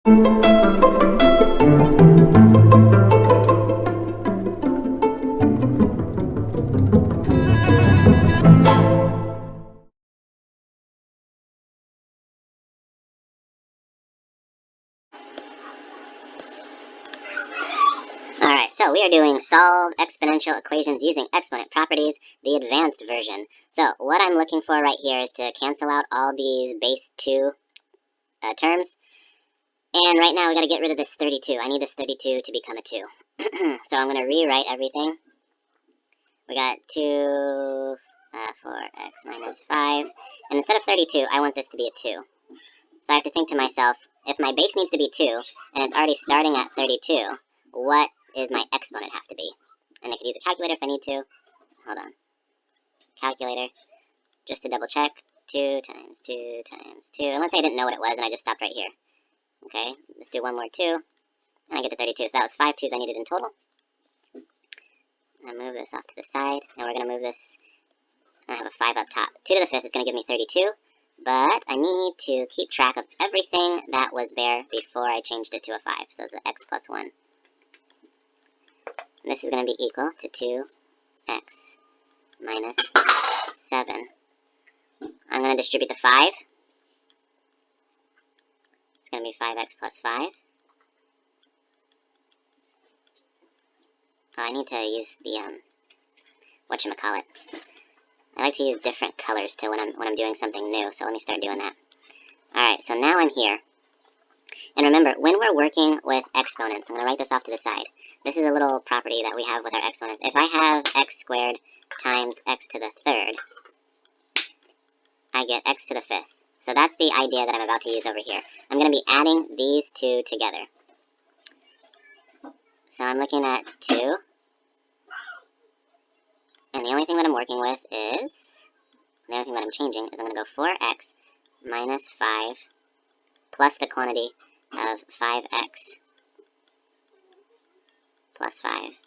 Alright, so we are doing solve exponential equations using exponent properties, the advanced version. So what I'm looking for right here is to cancel out all these base 2 terms. And right now we got to get rid of this 32. I need this 32 to become a 2. So I'm going to rewrite everything. We got 2 4x minus 5. And instead of 32, I want this to be a 2. So I have to think to myself, if my base needs to be 2, and it's already starting at 32, what is my exponent have to be? And I could use a calculator if I need to. Hold on. Calculator. Just to double check. 2 times 2 times 2. And let's say I didn't know what it was and I just stopped right here. Okay, let's do one more 2. And I get to 32. So that was 5 2s I needed in total. I'll move this off to the side. And we're going to move this. I have a 5 up top. 2 to the 5th is going to give me 32. But I need to keep track of everything that was there before I changed it to a 5. So it's an x plus 1. This is going to be equal to 2x minus 7. I'm going to distribute the 5. It's going to be 5x plus 5. Oh, I need to use the, whatchamacallit. I like to use different colors too when I'm doing something new, so let me start doing that. Alright, so now I'm here. And remember, when we're working with exponents, I'm going to write this off to the side. This is a little property that we have with our exponents. If I have x squared times x to the 3rd, I get x to the 5th. So that's the idea that I'm about to use over here. I'm going to be adding these two together. So I'm looking at 2. And the only thing that I'm working with is, the only thing that I'm changing is I'm going to go 4x minus 5 plus the quantity of 5x plus 5.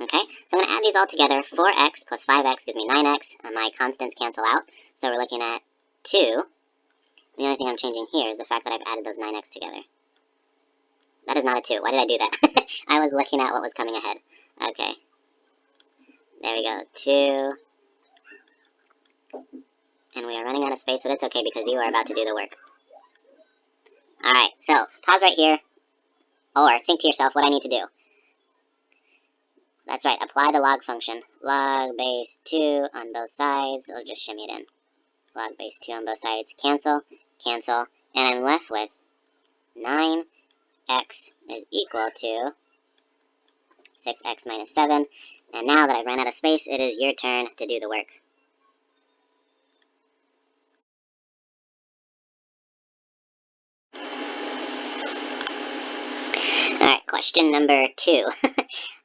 Okay, so I'm going to add these all together. 4x plus 5x gives me 9x, and my constants cancel out. So we're looking at 2. The only thing I'm changing here is the fact that I've added those 9x together. That is not a 2. Why did I do that? I was looking at what was coming ahead. Okay. There we go. 2. And we are running out of space, but it's okay because you are about to do the work. Alright, so pause right here. Or think to yourself what I need to do. That's right, apply the log function. Log base 2 on both sides. I'll just shimmy it in. Log base 2 on both sides. Cancel, cancel. And I'm left with 9x is equal to 6x minus 7. And now that I've run out of space, it is your turn to do the work. Alright, question number 2.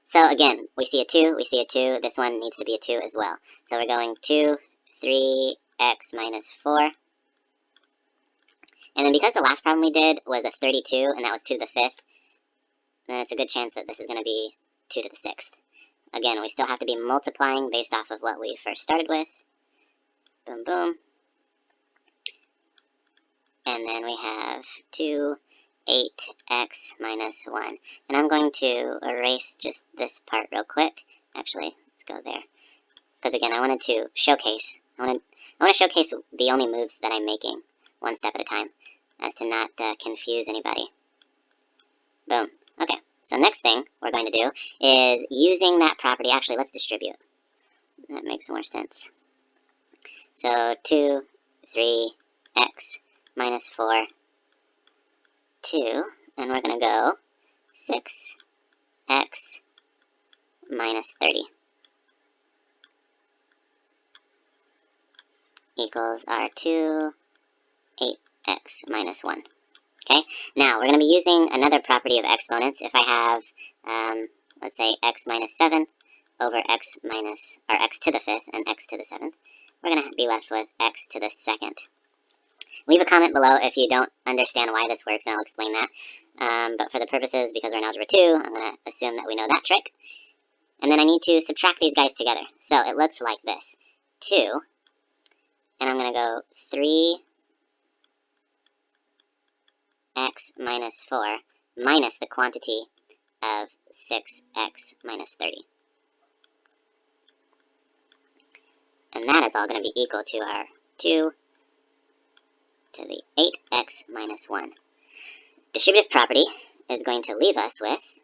So again, we see a 2, we see a 2. This one needs to be a 2 as well. So we're going 2, 3x minus 4. And then because the last problem we did was a 32, and that was 2 to the 5th, then it's a good chance that this is going to be 2 to the 6th. Again, we still have to be multiplying based off of what we first started with. Boom, boom. And then we have 2, 8x minus 1. And I'm going to erase just this part real quick. Actually, let's go there. Because again, I wanted to showcase. I want to showcase the only moves that I'm making, one step at a time, as to not confuse anybody. Boom. Okay. So next thing we're going to do is using that property. Actually, let's distribute. That makes more sense. So 2, 3x minus 4, 2, and we're going to go 6x minus 30 equals our 2, 8x minus 1. Okay, now we're going to be using another property of exponents. If I have, let's say, x minus 7 over x minus, or x to the 5th and x to the 7th, we're going to be left with x to the 2nd. Leave a comment below if you don't understand why this works, and I'll explain that. But for the purposes, because we're in Algebra 2, I'm going to assume that we know that trick. And then I need to subtract these guys together. So it looks like this. 2, and I'm going to go 3x minus 4 minus the quantity of 6x minus 30. And that is all going to be equal to our 2 to the 8x minus 1. Distributive property is going to leave us with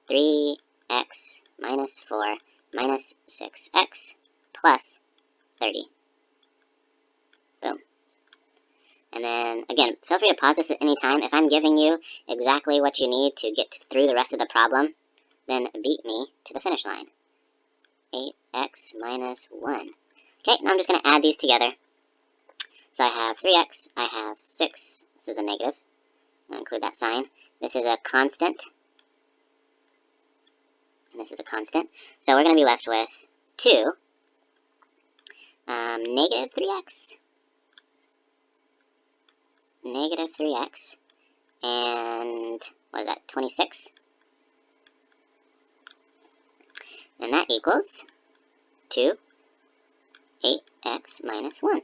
3x minus 4 minus 6x plus 30. Boom. And then, again, feel free to pause this at any time. If I'm giving you exactly what you need to get through the rest of the problem, then beat me to the finish line. 8x minus 1. Okay, now I'm just going to add these together. So I have 3x, I have 6, this is a negative, I'll include that sign. This is a constant, and this is a constant. So we're going to be left with 2, negative 3x, negative 3x, and what is that, 26? And that equals 2, 8x minus 1.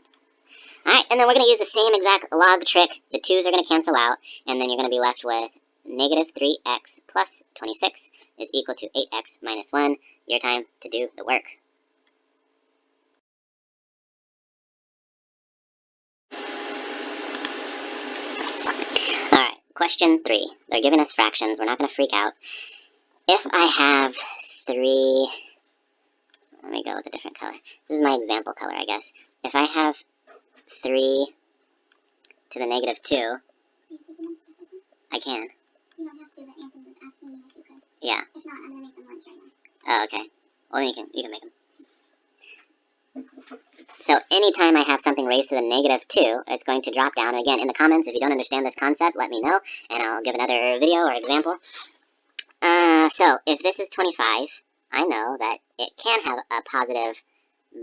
Alright, and then we're going to use the same exact log trick. The 2's are going to cancel out, and then you're going to be left with negative 3x plus 26 is equal to 8x minus 1. Your time to do the work. Alright, question 3. They're giving us fractions. We're not going to freak out. If I have 3... Let me go with a different color. This is my example color, I guess. If I have 3 to the negative 2, I can. You don't have to, but Anthony was asking me if you could. Yeah. If not, I'm going to make them lunch right now. Oh, okay. Well, then you can make them. So anytime I have something raised to the negative 2, it's going to drop down. And again, in the comments, if you don't understand this concept, let me know, and I'll give another video or example. So if this is 25, I know that it can have a positive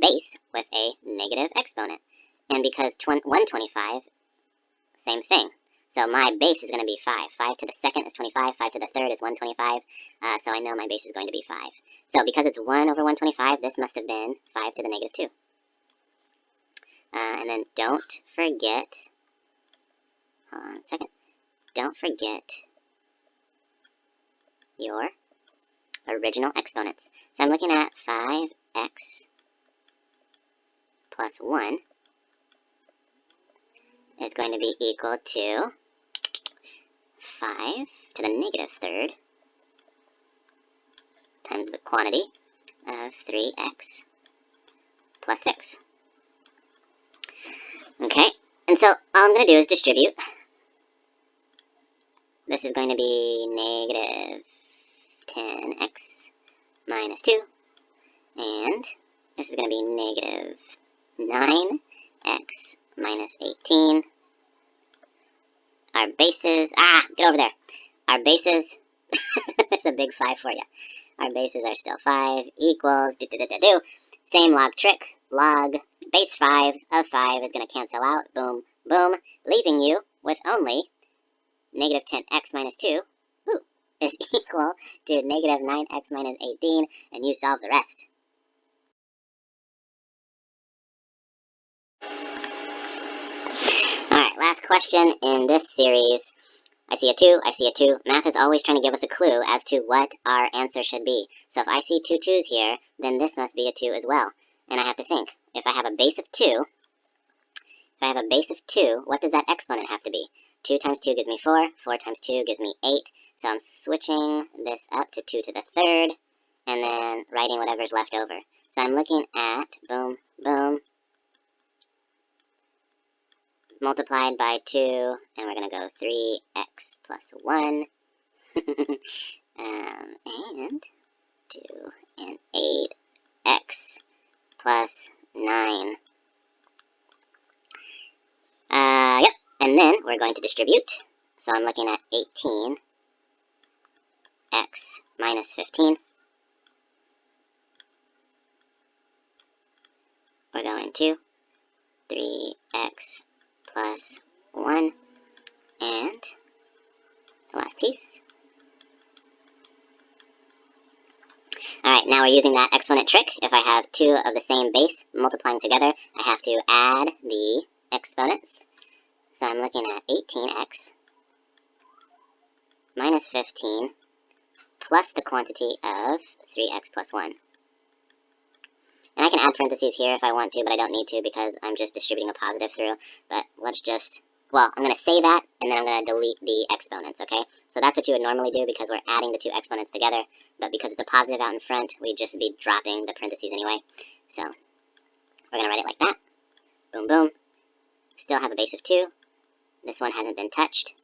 base with a negative exponent. And because 125, same thing. So my base is going to be 5. 5 to the second is 25. 5 to the third is 125. So I know my base is going to be 5. So because it's 1 over 125, this must have been 5 to the negative 2. And then don't forget, hold on a second, don't forget your original exponents. So I'm looking at 5x plus 1 is going to be equal to 5 to the negative third times the quantity of 3x plus 6. Okay, and so all I'm going to do is distribute. This is going to be negative 10x minus 2, and this is going to be negative 9x minus 18. Our bases, get over there. Our bases, that's a big 5 for you. Our bases are still 5 equals, same log trick, log base 5 of 5 is going to cancel out, boom, boom, leaving you with only negative 10x minus 2, is equal to negative 9x minus 18, and you solve the rest. Alright, last question in this series. I see a 2, I see a 2. Math is always trying to give us a clue as to what our answer should be. So if I see 2 2's here, then this must be a 2 as well. And I have to think, if I have a base of 2, what does that exponent have to be? 2 times 2 gives me 4, 4 times 2 gives me 8. So I'm switching this up to 2 to the third, and then writing whatever's left over. So I'm looking at, boom, boom, multiplied by 2, and we're going to go 3x plus 1, and 2 and 8x plus 9. Yep, and then we're going to distribute. So I'm looking at 18x minus 15. We're going to 3x plus 1, and the last piece. Alright, now we're using that exponent trick. If I have two of the same base multiplying together, I have to add the exponents. So I'm looking at 18x minus 15 plus the quantity of 3x plus 1. And I can add parentheses here if I want to, but I don't need to because I'm just distributing a positive through. But let's just, well, I'm going to say that, and then I'm going to delete the exponents, okay? So that's what you would normally do because we're adding the two exponents together. But because it's a positive out in front, we'd just be dropping the parentheses anyway. So we're going to write it like that. Boom, boom. Still have a base of 2. This one hasn't been touched.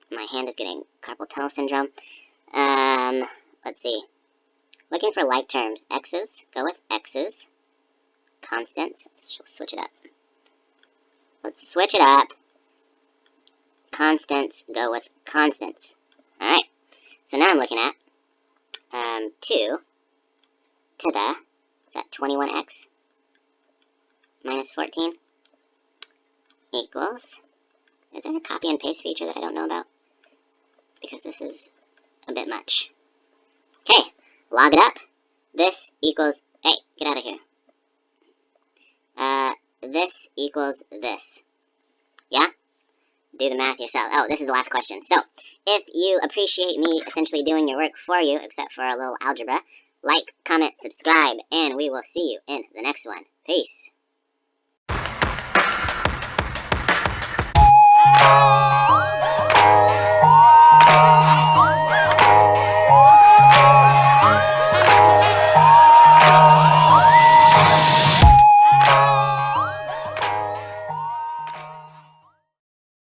My hand is getting carpal tunnel syndrome. Let's see. Looking for like terms. X's, go with X's. Constants, let's switch it up. Let's switch it up. Constants, go with constants. Alright, so now I'm looking at 2 to the, is that 21x minus 14 equals, is there a copy and paste feature that I don't know about? Because this is a bit much. Okay, log it up. This equals, hey, get out of here. This equals this. Yeah? Do the math yourself. Oh, this is the last question. So, if you appreciate me essentially doing your work for you, except for a little algebra, like, comment, subscribe, and we will see you in the next one. Peace.